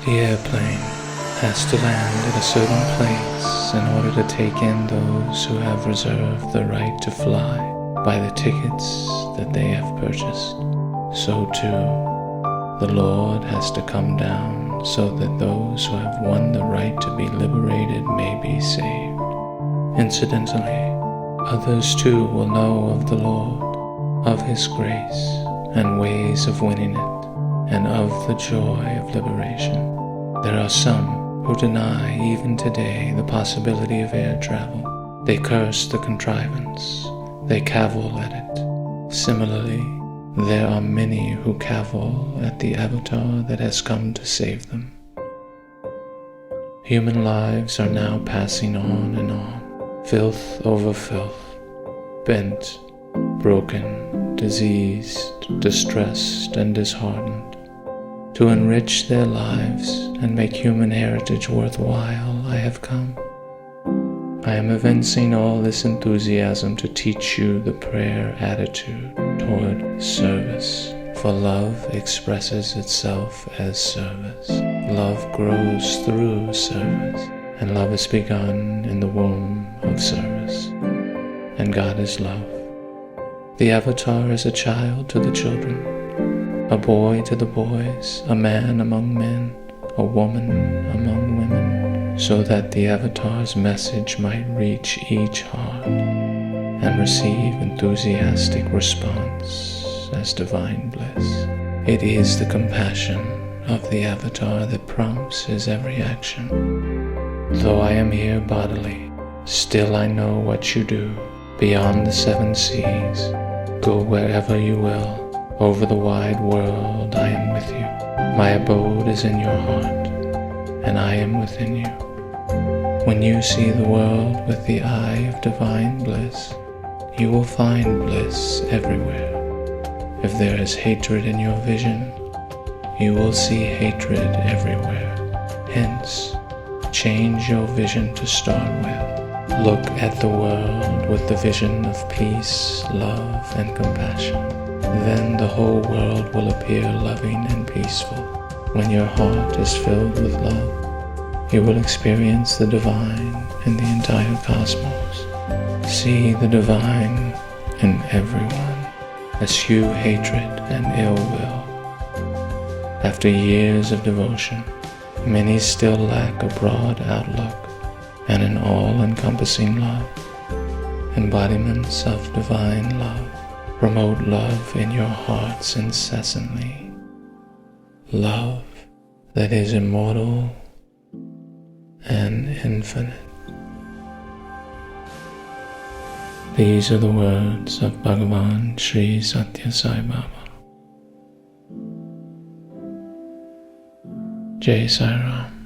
The airplane has to land at a certain place in order to take in those who have reserved the right to fly by the tickets that they have purchased. So too, the Lord has to come down so that those who have won the right to be liberated may be saved. Incidentally, others too will know of the Lord, of His grace and ways of winning it, and of the joy of liberation. There are some who deny even today the possibility of air travel. They curse the contrivance. They cavil at it. Similarly, there are many who cavil at the avatar that has come to save them. Human lives are now passing on and on, filth over filth, bent, broken, diseased, distressed, and disheartened. To enrich their lives and make human heritage worthwhile, I have come. I am evincing all this enthusiasm to teach you the prayer attitude toward service, for love expresses itself as service. Love grows through service, and love is begun in the womb of service. And God is love. The avatar is a child to the children, a boy to the boys, a man among men, a woman among women, so that the avatar's message might reach each heart and receive enthusiastic response as divine bliss. It is the compassion of the avatar that prompts his every action. Though I am here bodily, still I know what you do. Beyond the 7 seas, go wherever you will. Over the wide world I am with you. My abode is in your heart, and I am within you. When you see the world with the eye of divine bliss, you will find bliss everywhere. If there is hatred in your vision, you will see hatred everywhere. Hence, change your vision to start with. Look at the world with the vision of peace, love, and compassion. Then the whole world will appear loving and peaceful. When your heart is filled with love, you will experience the divine in the entire cosmos. See the divine in everyone. Eschew hatred and ill will. After years of devotion, many still lack a broad outlook and an all-encompassing love. Embodiments of divine love. Promote love in your hearts incessantly. Love that is immortal and infinite. These are the words of Bhagavan Sri Sathya Sai Baba. Jai Sai Ram.